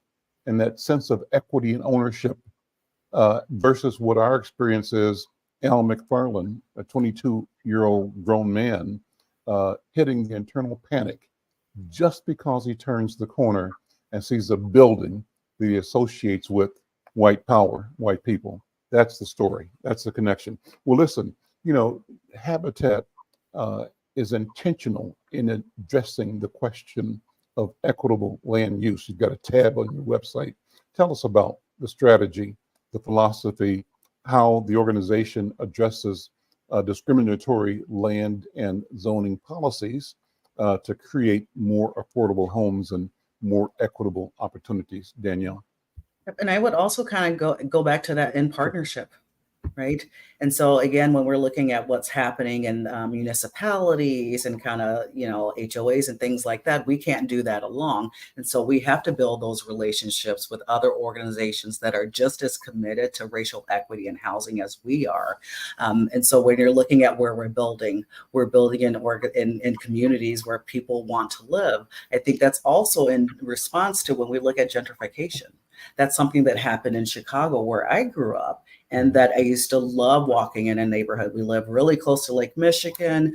and that sense of equity and ownership versus what our experience is? Al McFarlane, a 22-year-old grown man, hitting the internal panic just because he turns the corner and sees a building that he associates with white power, white people. That's the story. That's the connection. Well, listen, Habitat is intentional in addressing the question of equitable land use. You've got a tab on your website. Tell us about the strategy, the philosophy, how the organization addresses discriminatory land and zoning policies to create more affordable homes and more equitable opportunities. Danielle. And I would also kind of go back to that in partnership. Right. And so again, when we're looking at what's happening in municipalities and kind of, HOAs and things like that, we can't do that alone. And so we have to build those relationships with other organizations that are just as committed to racial equity and housing as we are. And so when you're looking at where we're building in communities where people want to live. I think that's also in response to when we look at gentrification. That's something that happened in Chicago, where I grew up, and that I used to love walking in a neighborhood. We live really close to Lake Michigan.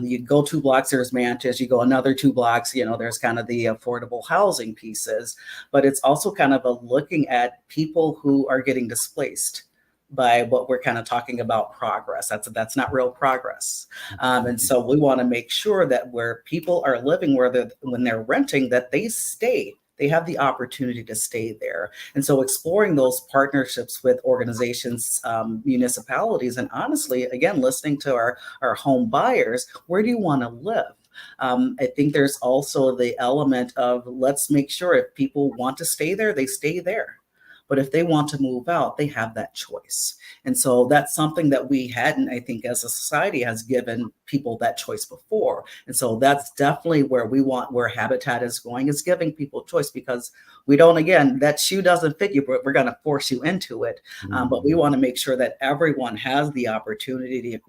You go 2 blocks, there's Mantis. You go another 2 blocks, there's kind of the affordable housing pieces. But it's also kind of a looking at people who are getting displaced by what we're kind of talking about progress. That's not real progress. And so we want to make sure that where people are living, when they're renting, that they stay. They have the opportunity to stay there. And so exploring those partnerships with organizations, municipalities, and honestly, again, listening to our home buyers, where do you want to live? I think there's also the element of let's make sure if people want to stay there, they stay there. But if they want to move out, they have that choice. And so that's something that we hadn't, I think, as a society has given people that choice before. And so that's definitely where Habitat is going, is giving people choice, because we don't, again, that shoe doesn't fit you, but we're going to force you into it. But we want to make sure that everyone has the opportunity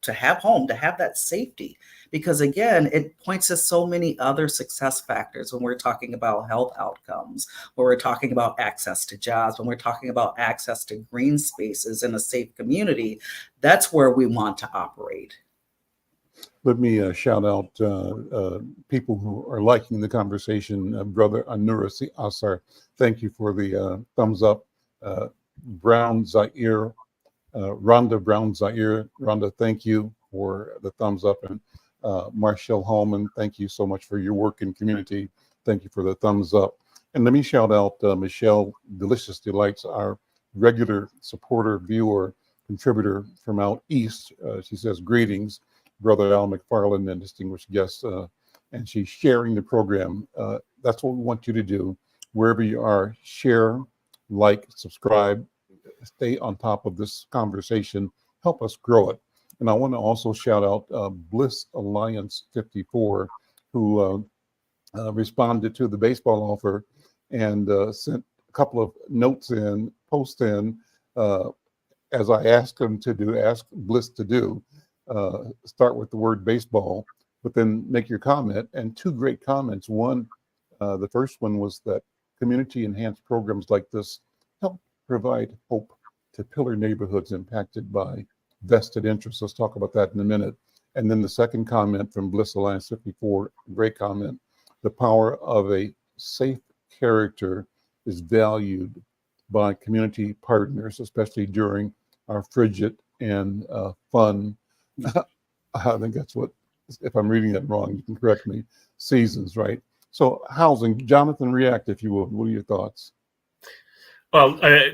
to have home, to have that safety. Because again, it points to so many other success factors when we're talking about health outcomes, when we're talking about access to jobs, when we're talking about access to green spaces in a safe community. That's where we want to operate. Let me shout out people who are liking the conversation. Brother Anura Asar, thank you for the thumbs up. Brown Zaire, Rhonda Brown Zaire, Rhonda, thank you for the thumbs up. And Marshall Holman, thank you so much for your work in community. Thank you for the thumbs up. And let me shout out Michelle Delicious Delights, our regular supporter, viewer, contributor from out east. She says, greetings, Brother Al McFarlane and distinguished guests. And she's sharing the program. That's what we want you to do. Wherever you are, share, like, subscribe, stay on top of this conversation, help us grow it. And I want to also shout out Bliss Alliance 54, who responded to the baseball offer and sent a couple of notes in, posts in, as I asked Bliss to do. Start with the word baseball, but then make your comment. And 2 great comments. One, the first one was that community enhanced programs like this help provide hope to pillar neighborhoods impacted by vested interests. Let's talk about that in a minute. And then the second comment from Bliss Alliance 54, great comment. The power of a safe character is valued by community partners, especially during our frigid and fun, I think that's what, if I'm reading that wrong, you can correct me, seasons, right? So housing, Jonathan, react if you will. What are your thoughts? Well, I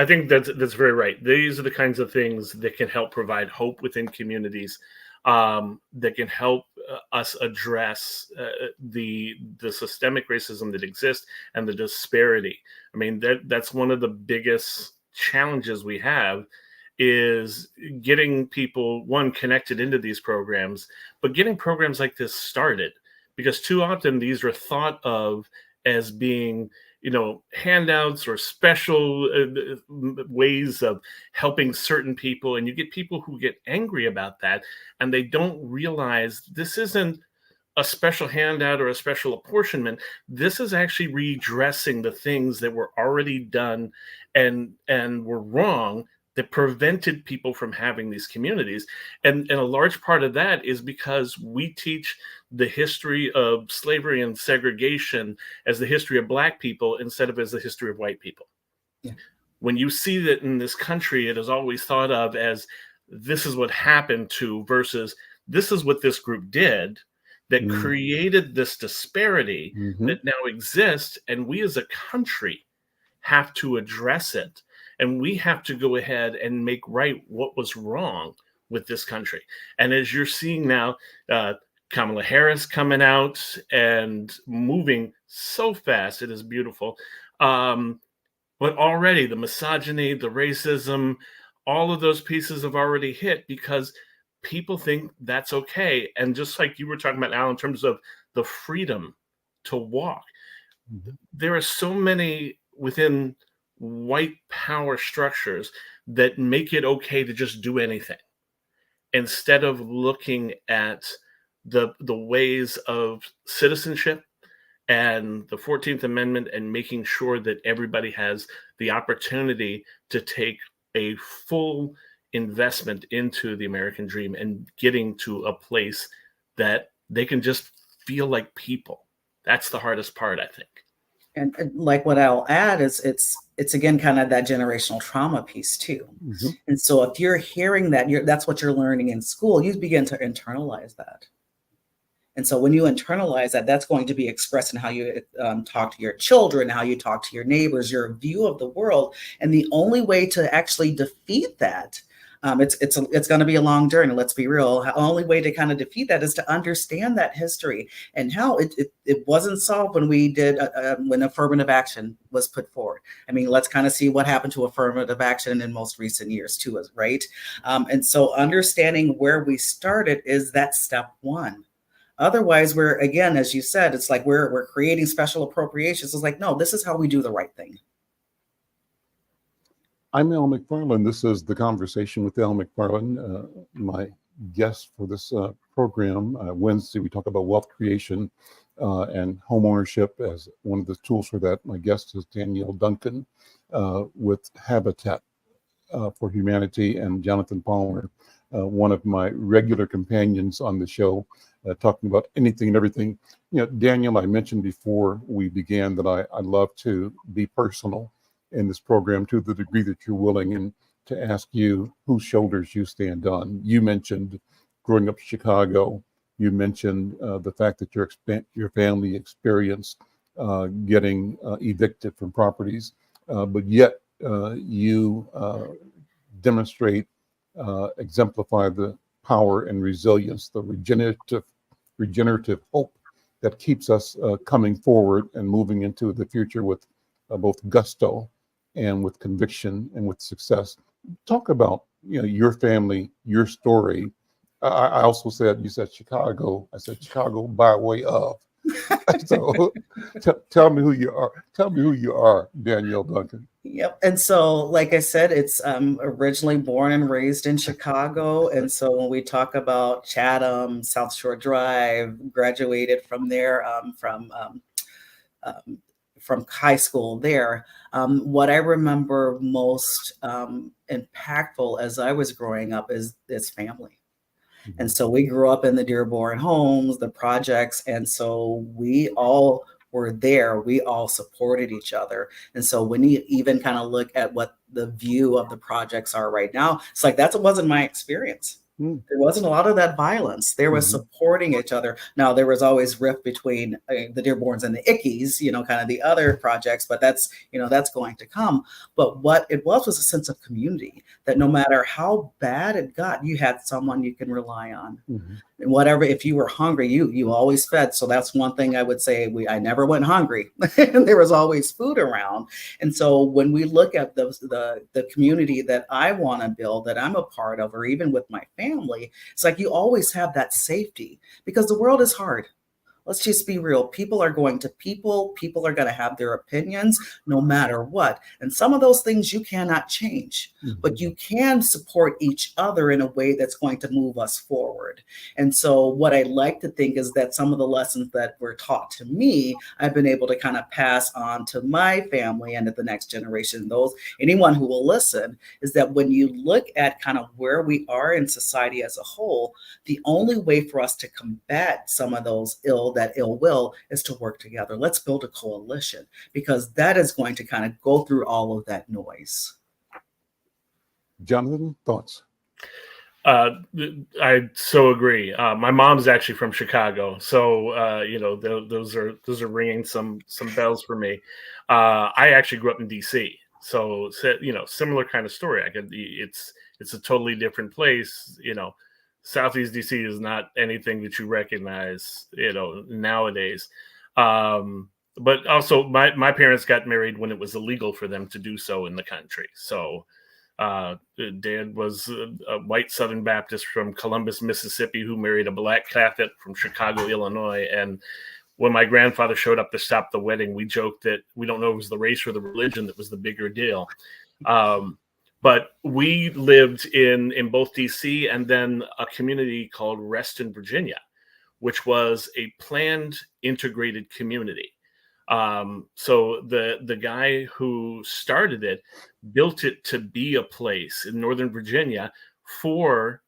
think that's very right. These are the kinds of things that can help provide hope within communities, that can help us address the systemic racism that exists and the disparity. I mean, that's one of the biggest challenges we have, is getting people, one, connected into these programs, but getting programs like this started, because too often these are thought of as being, handouts or special ways of helping certain people. And you get people who get angry about that, and they don't realize this isn't a special handout or a special apportionment. This is actually redressing the things that were already done and were wrong that prevented people from having these communities. And a large part of that is because we teach the history of slavery and segregation as the history of Black people instead of as the history of white people. Yeah. When you see that in this country, it is always thought of as this is what happened to versus this is what this group did that created this disparity that now exists. And we as a country have to address it. And we have to go ahead and make right what was wrong with this country. And as you're seeing now, Kamala Harris coming out and moving so fast, it is beautiful. But already the misogyny, the racism, all of those pieces have already hit because people think that's okay. And just like you were talking about, Al, in terms of the freedom to walk, there are so many within white power structures that make it okay to just do anything instead of looking at the ways of citizenship and the 14th Amendment and making sure that everybody has the opportunity to take a full investment into the American dream and getting to a place that they can just feel like people. That's the hardest part, I think. And like what I'll add is it's again kind of that generational trauma piece too. And so if you're hearing that, that's what you're learning in school, you begin to internalize that. And so when you internalize that, that's going to be expressed in how you talk to your children, how you talk to your neighbors, your view of the world. And the only way to actually defeat that, it's going to be a long journey. Let's be real. The only way to kind of defeat that is to understand that history and how it wasn't solved when we did when affirmative action was put forward. I mean, let's kind of see what happened to affirmative action in most recent years too, right? And so understanding where we started is that step one. Otherwise, we're, again, as you said, it's like we're creating special appropriations. It's like, no, this is how we do the right thing. I'm Al McFarlane. This is The Conversation with Al McFarlane. My guest for this program, Wednesday, we talk about wealth creation and home ownership as one of the tools for that. My guest is Danielle Duncan with Habitat for Humanity, and Jonathan Palmer, one of my regular companions on the show, talking about anything and everything. You know, Danielle, I mentioned before we began that I love to be personal in this program to the degree that you're willing, and to ask you whose shoulders you stand on. You mentioned growing up in Chicago. You mentioned the fact that your family experienced getting evicted from properties, but yet you demonstrate, exemplify the power and resilience, the regenerative hope that keeps us coming forward and moving into the future with both gusto and with conviction and with success. Talk about, you know, your family, your story. I also said, you said Chicago. I said Chicago by way of. So tell me who you are. Tell me who you are, Danielle Duncan. Yep. And so, like I said, it's originally born and raised in Chicago. And so when we talk about Chatham, South Shore Drive, graduated from there, from high school there. What I remember most impactful as I was growing up is family. And so we grew up in the Dearborn homes, the projects. And so we all were there. We all supported each other. And so when you even kind of look at what the view of the projects are right now, it's like, that wasn't my experience. There wasn't a lot of that violence. There was supporting each other. Now, there was always rift between the Dearborns and the Ickies, you know, kind of the other projects, but that's, you know, that's going to come. But what it was a sense of community, that no matter how bad it got, you had someone you can rely on. And whatever, if you were hungry, you always fed. So that's one thing I would say, I never went hungry. There was always food around. And so when we look at the community that I want to build, that I'm a part of, or even with my family, it's like you always have that safety, because the world is hard. Let's just be real. People are going to people are going to have their opinions no matter what. And some of those things you cannot change, but you can support each other in a way that's going to move us forward. forward. And so what I like to think is that some of the lessons that were taught to me, I've been able to kind of pass on to my family and to the next generation. Anyone who will listen, is that when you look at kind of where we are in society as a whole, the only way for us to combat some of that ill will is to work together. Let's build a coalition, because that is going to kind of go through all of that noise. Jonathan, thoughts? I so agree. My mom's actually from Chicago, so those are ringing some bells for me. I actually grew up in DC, so similar kind of story. It's a totally different place. Southeast DC is not anything that you recognize, nowadays. But also, my parents got married when it was illegal for them to do so in the country. So Dad was a white Southern Baptist from Columbus, Mississippi, who married a black Catholic from Chicago, Illinois. And when my grandfather showed up to stop the wedding, we joked that we don't know if it was the race or the religion that was the bigger deal. But we lived in both DC and then a community called Reston, Virginia, which was a planned integrated community. So the guy who started it built it to be a place in Northern Virginia for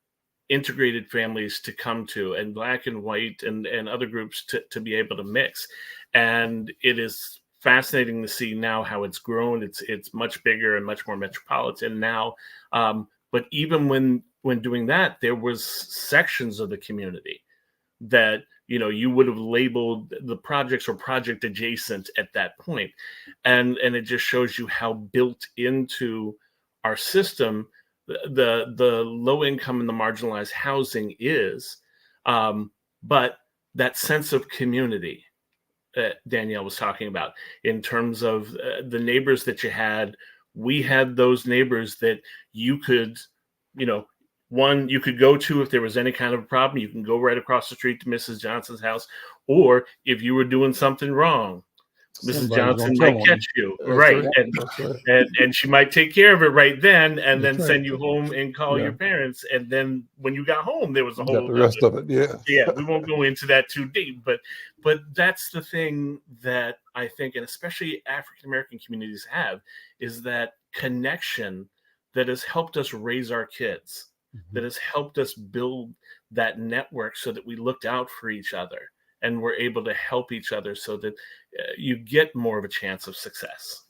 integrated families to come to, and black and white and other groups to be able to mix. And it is fascinating to see now how it's grown. It's much bigger and much more metropolitan now. But even when doing that, there was sections of the community that you would have labeled the projects or project adjacent at that point. And it just shows you how built into our system the low income and the marginalized housing is. But that sense of community that Danielle was talking about, in terms of the neighbors that you had, we had those neighbors that you could, one, you could go to if there was any kind of a problem. You can go right across the street to Mrs. Johnson's house, or if you were doing something wrong, Mrs. Johnson might catch you, right? And she might take care of it right then, and then send you home and call your parents. And then when you got home, there was a whole the rest of it. Yeah, we won't go into that too deep, but that's the thing that I think, and especially African American communities have, is that connection that has helped us raise our kids, that has helped us build that network so that we looked out for each other and we're able to help each other, so that you get more of a chance of success.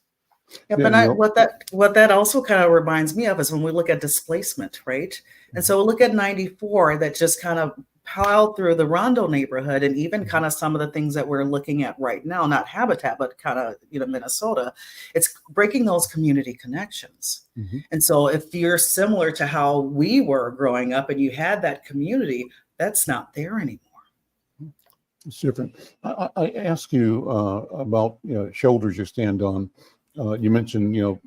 Yeah, but what that also kind of reminds me of is when we look at displacement, right? And so look at 94, that just kind of plowed through the Rondo neighborhood, and even kind of some of the things that we're looking at right now, not Habitat, but kind of, Minnesota, it's breaking those community connections. And so if you're similar to how we were growing up and you had that community, that's not there anymore. It's different. I ask you about shoulders you stand on. You mentioned your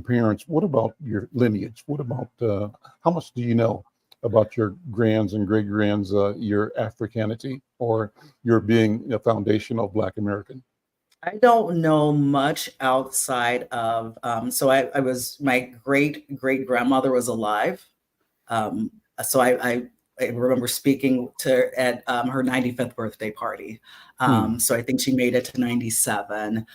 parents. What about your lineage? What about how much do you know about your grands and great grands, your Africanity, or your being a foundational Black American? I don't know much outside of so I was, my great grandmother was alive. So I remember speaking to at her 95th birthday party. So I think she made it to 97.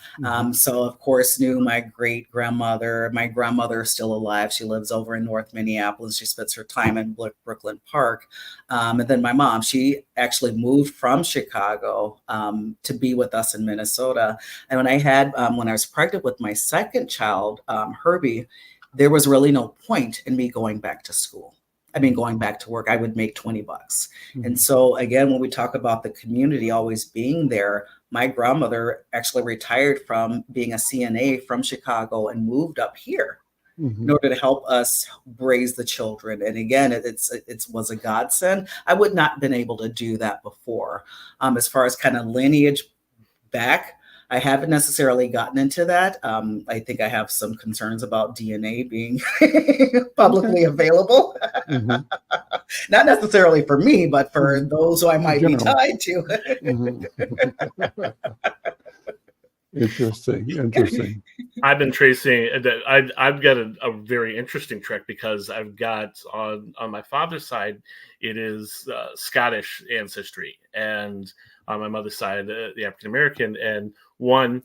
So of course knew my great grandmother. My grandmother is still alive. She lives over in North Minneapolis. She spends her time in Brooklyn Park. And then my mom, she actually moved from Chicago to be with us in Minnesota. And when I was pregnant with my second child, Herbie, there was really no point in me going back to school. Going back to work. I would make $20. And so again, when we talk about the community always being there, my grandmother actually retired from being a CNA from Chicago and moved up here in order to help us raise the children. And again, it was a godsend. I would not have been able to do that before. As far as kind of lineage back, I haven't necessarily gotten into that. I think I have some concerns about DNA being publicly available. Not necessarily for me, but for those who I might be tied to. Interesting. I've been tracing that. I've got a very interesting trek because I've got on my father's side, it is Scottish ancestry, and on my mother's side, the African American. And one,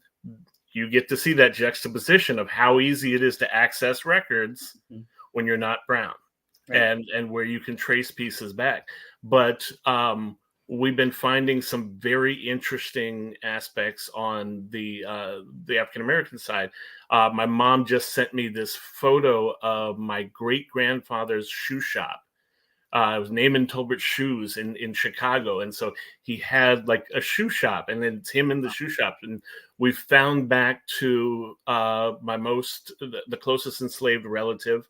you get to see that juxtaposition of how easy it is to access records when you're not brown, right, and where you can trace pieces back. But we've been finding some very interesting aspects on the African American side. My mom just sent me this photo of my great grandfather's shoe shop. It was Naaman Tolbert Shoes in Chicago, and so he had like a shoe shop, and then it's him in the shoe shop. And we found back to the closest enslaved relative.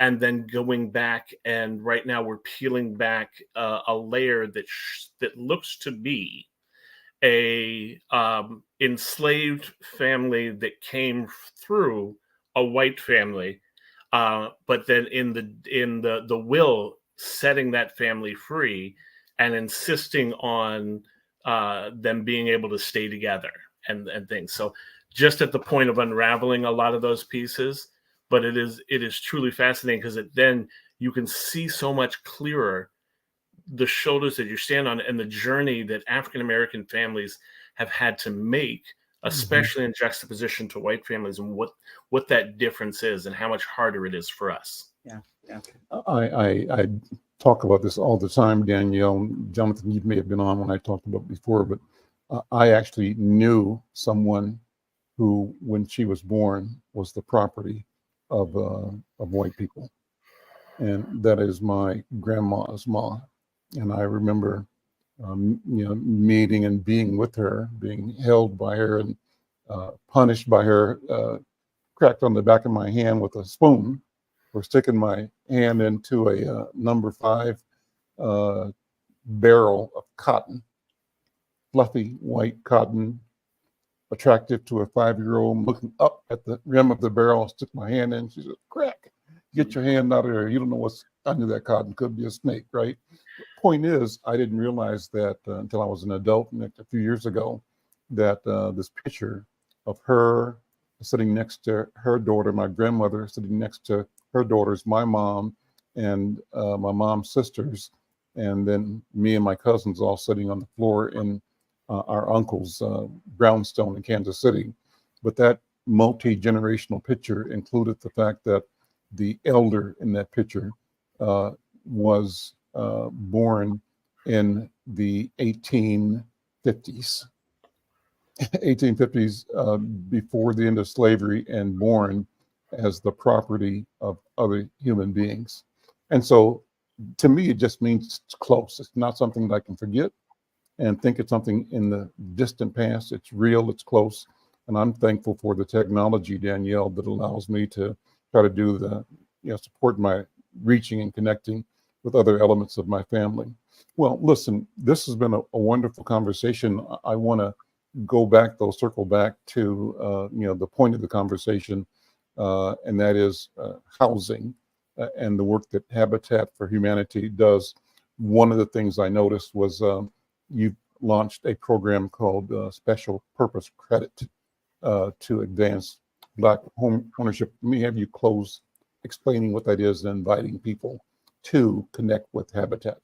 And then going back, and right now we're peeling back a layer that looks to be a enslaved family that came through a white family, but then in the will setting that family free and insisting on them being able to stay together and things. So just at the point of unraveling a lot of those pieces. But it is truly fascinating because then you can see so much clearer the shoulders that you stand on and the journey that African American families have had to make, especially in juxtaposition to white families, and what that difference is and how much harder it is for us. Yeah. I talk about this all the time, Danielle. Jonathan, you may have been on when I talked about it before, but I actually knew someone who, when she was born, was the property of white people, and that is my grandma's mom. And I remember, meeting and being with her, being held by her, and punished by her, cracked on the back of my hand with a spoon for sticking my hand into a number 5 barrel of cotton, fluffy white cotton, attractive to a 5-year-old. Looking up at the rim of the barrel, I stick my hand in. She said, "Crack, get your hand out of there. You don't know what's under that cotton. Could be a snake," right? Point is, I didn't realize that until I was an adult, a few years ago, that this picture of her sitting next to her daughter, my grandmother sitting next to her daughters, my mom and my mom's sisters, and then me and my cousins all sitting on the floor in our uncle's brownstone in Kansas City. But that multi-generational picture included the fact that the elder in that picture was born in the 1850s, 1850s, before the end of slavery, and born as the property of other human beings. And so to me, it just means it's close. It's not something that I can forget and think it's something in the distant past. It's real, it's close. And I'm thankful for the technology, Danielle, that allows me to try to do support my reaching and connecting with other elements of my family. Well, listen, this has been a wonderful conversation. I want to circle back to, the point of the conversation, and that is housing and the work that Habitat for Humanity does. One of the things I noticed was you launched a program called Special Purpose Credit to advance Black home ownership. Let me have you close explaining what that is and inviting people to connect with Habitat.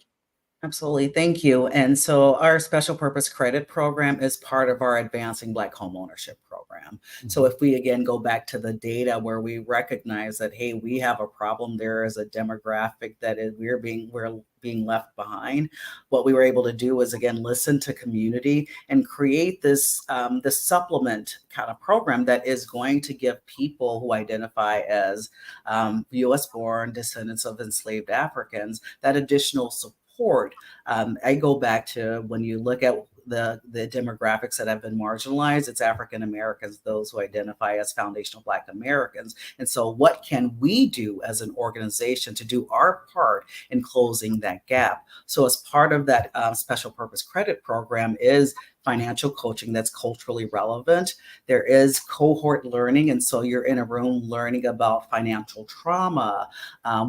Absolutely. Thank you. And so our special purpose credit program is part of our Advancing Black Homeownership program. So if we again go back to the data where we recognize that, hey, we have a problem, there is a demographic that is we're being left behind. What we were able to do was again listen to community and create this this supplement kind of program that is going to give people who identify as U.S. born descendants of enslaved Africans that additional support. I go back to when you look at the demographics that have been marginalized, it's African Americans, those who identify as foundational Black Americans. And so what can we do as an organization to do our part in closing that gap? So as part of that special purpose credit program is financial coaching that's culturally relevant. There is cohort learning, and so you're in a room learning about financial trauma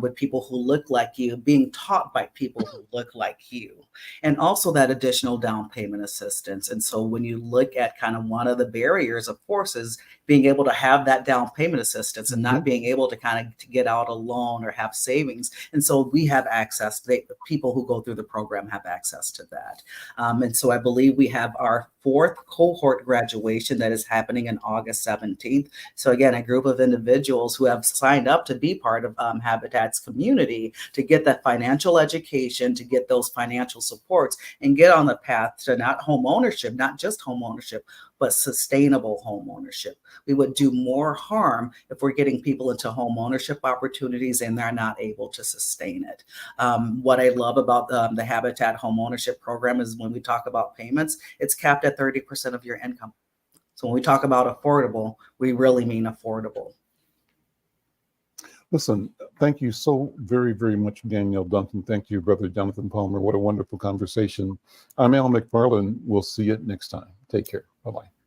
with people who look like you, being taught by people who look like you, and also that additional down payment assistance. And so when you look at kind of one of the barriers, of course, is being able to have that down payment assistance and not being able to kind of to get out a loan or have savings. And so we have access, people who go through the program have access to that. And so I believe we have our 4th cohort graduation that is happening on August 17th. So again, a group of individuals who have signed up to be part of Habitat's community to get that financial education, to get those financial supports, and get on the path to not home ownership, not just home ownership, but sustainable home ownership. We would do more harm if we're getting people into home ownership opportunities and they're not able to sustain it. What I love about the Habitat home ownership program is when we talk about payments, it's capped at 30% of your income. So when we talk about affordable, we really mean affordable. Listen, thank you so very, very much, Danielle, Duncan. Thank you, Brother Jonathan Palmer. What a wonderful conversation. I'm Al McFarlane. We'll see you next time. Take care. Bye-bye.